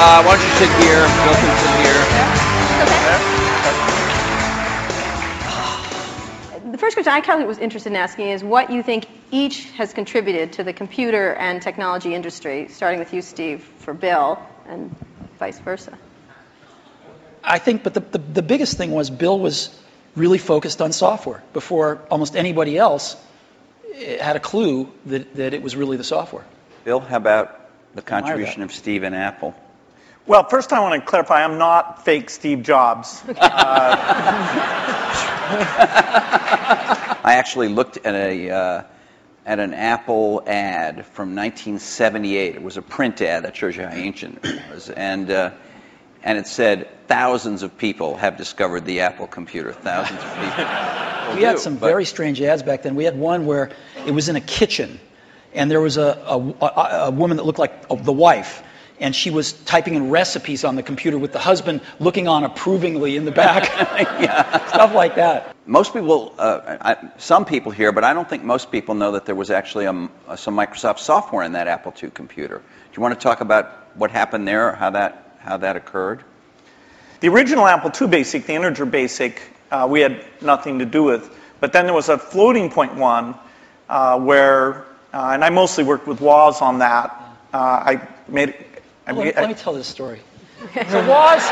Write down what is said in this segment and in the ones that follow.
Why don't you sit here? Bill can sit here. The first question I kind of was interested in asking is what you think each has contributed to the computer and technology industry, starting with you, Steve, for Bill, and vice versa. I think, but the biggest thing was Bill was really focused on software before almost anybody else had a clue that it was really the software. Bill, how about the contribution of Steve and Apple? Well, first I want to clarify, I'm not fake Steve Jobs. I actually looked at an Apple ad from 1978. It was a print ad that shows you how ancient it was, and it said thousands of people have discovered the Apple computer. Thousands of people. We had some very strange ads back then. We had one where it was in a kitchen, and there was a woman that looked like the wife, and she was typing in recipes on the computer with the husband looking on approvingly in the back. Yeah, stuff like that. Most people, some people here, but I don't think most people know that there was actually some Microsoft software in that Apple II computer. Do you want to talk about what happened there, or how that occurred? The original Apple II BASIC, the integer BASIC, we had nothing to do with. But then there was a floating point one where, and I mostly worked with Woz on that. Let me tell this story. So Woz,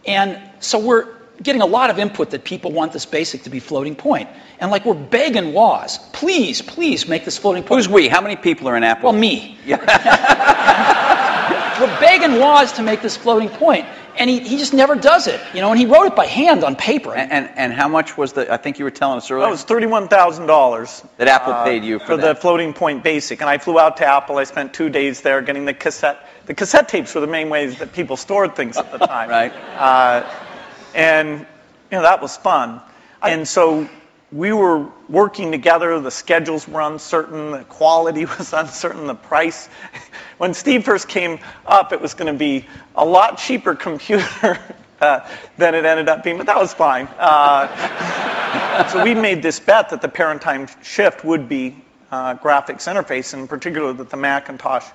and so we're getting a lot of input that people want this BASIC to be floating point. And like we're begging Woz, please, please make this floating point. Who's we? How many people are in Apple? Well, me. Yeah. We're begging Woz to make this floating point, and he just never does it, you know. And he wrote it by hand on paper. And how much was the? I think you were telling us earlier. That was $31,000 that Apple paid you for the floating point BASIC. And I flew out to Apple. I spent 2 days there getting the cassette. The cassette tapes were the main ways that people stored things at the time. Right. And that was fun. And so we were working together. The schedules were uncertain. The quality was uncertain. The price. When Steve first came up, it was going to be a lot cheaper computer than it ended up being, but that was fine. So we made this bet that the paradigm shift would be graphics interface, and in particular that the Macintosh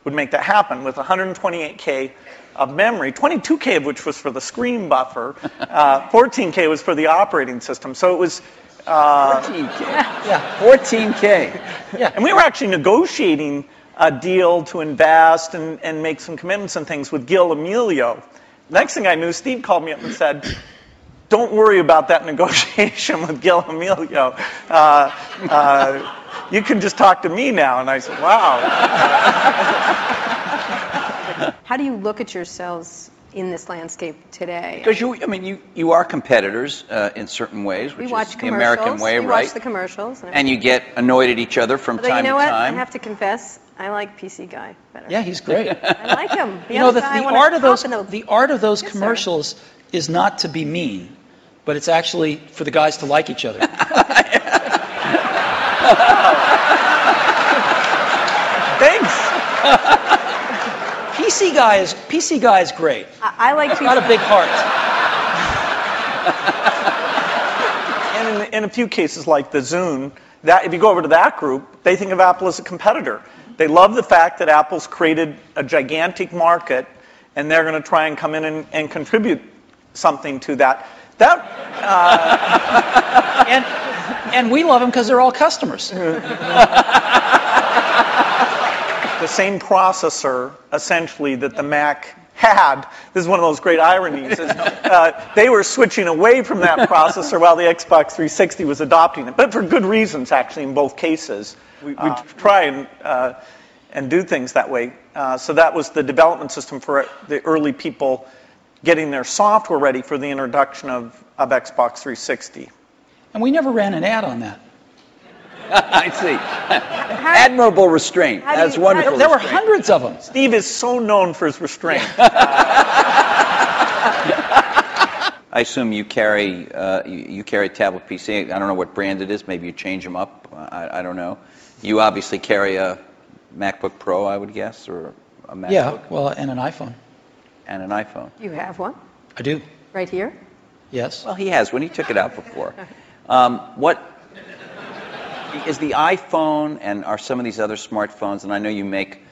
would make that happen with 128K of memory, 22K of which was for the screen buffer, 14K was for the operating system. So it was 14K. Yeah, 14K. Yeah, and we were actually negotiating a deal to invest and make some commitments and things with Gil Amelio. Next thing I knew, Steve called me up and said, "Don't worry about that negotiation with Gil Amelio. You can just talk to me now." And I said, "Wow." How do you look at yourselves in this landscape today? Because you are competitors in certain ways, which is the American way, right? We watch the commercials. And you get annoyed at each other from time to time. You know what? I have to confess, I like PC Guy better. Yeah, he's great. I like him. The art of those commercials is not to be mean, but it's actually for the guys to like each other. Thanks. PC Guy is great. I like PC. He's got a big heart. And in a few cases like the Zune, that if you go over to that group, they think of Apple as a competitor. They love the fact that Apple's created a gigantic market, and they're going to try and come in and contribute something to that. And we love them because they're all customers. The same processor, essentially, that the Mac had. This is one of those great ironies. They were switching away from that processor while the Xbox 360 was adopting it, but for good reasons, actually, in both cases. We try and do things that way. So that was the development system for the early people getting their software ready for the introduction of Xbox 360. And we never ran an ad on that. I see. Admirable restraint. That's wonderful. There were hundreds of them. Steve is so known for his restraint. I assume you carry a tablet PC. I don't know what brand it is. Maybe you change them up. I don't know. You obviously carry a MacBook Pro, I would guess, or a MacBook. Yeah, well, and an iPhone. And an iPhone. You have one? I do. Right here? Yes. Well, he has when he took it out before. What is the iPhone and are some of these other smartphones? And I know you make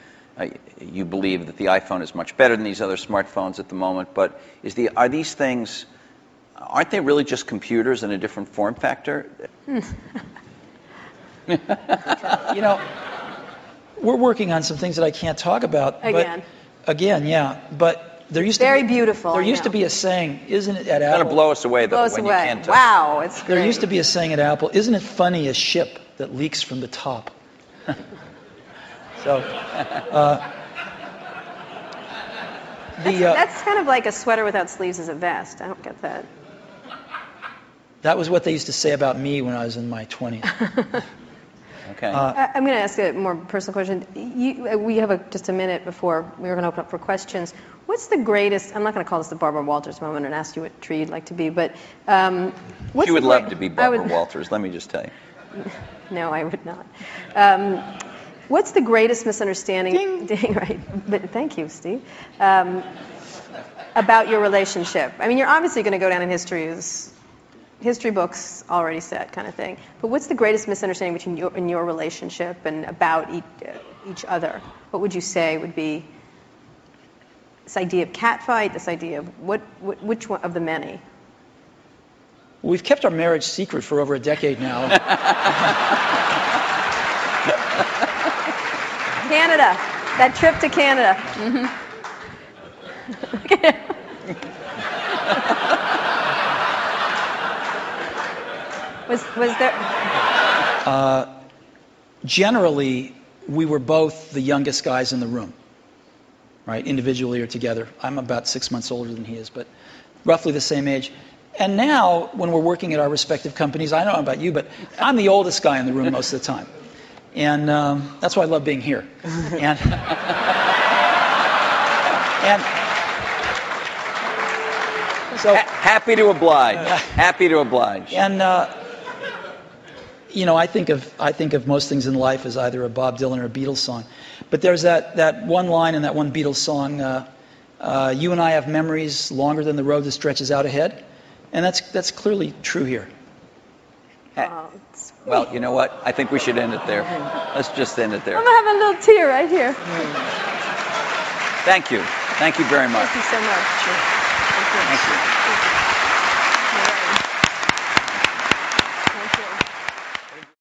you believe that the iPhone is much better than these other smartphones at the moment, but are these things, aren't they really just computers in a different form factor? You know, we're working on some things that I can't talk about. Again. But, again, yeah. But there used to Very be, beautiful, There I used to know. be a saying, isn't it, at It's going to Apple? blow us away, though, Blow us when away. you can't talk. Wow, it's There great. used to be a saying at Apple, isn't it funny a ship that leaks from the top? So, That's kind of like a sweater without sleeves is a vest. I don't get that. that was what they used to say about me when I was in my 20s. Okay. I'm going to ask a more personal question. We have just a minute before we were going to open up for questions. What's the greatest, I'm not going to call this the Barbara Walters moment and ask you what tree you'd like to be, but what's You would the love great- to be I Barbara would- Walters, let me just tell you. No, I would not. What's the greatest misunderstanding? Ding, right. But thank you, Steve. About your relationship. I mean, you're obviously going to go down in history as history books already said kind of thing. But what's the greatest misunderstanding between you and your relationship and about each other? What would you say would be this idea of catfight? This idea of which one of the many? We've kept our marriage secret for over a decade now. Canada. That trip to Canada. Was there? Generally, we were both the youngest guys in the room, right? Individually or together. I'm about 6 months older than he is, but roughly the same age. And now, when we're working at our respective companies, I don't know about you, but I'm the oldest guy in the room most of the time. And that's why I love being here. And so Happy to oblige. Happy to oblige. And you know, I think of most things in life as either a Bob Dylan or a Beatles song. But there's that one line in that one Beatles song, you and I have memories longer than the road that stretches out ahead. And that's clearly true here. Well, you know what? I think we should end it there. Let's just end it there. I'm gonna have a little tear right here. Thank you. Thank you very much. Thank you so much.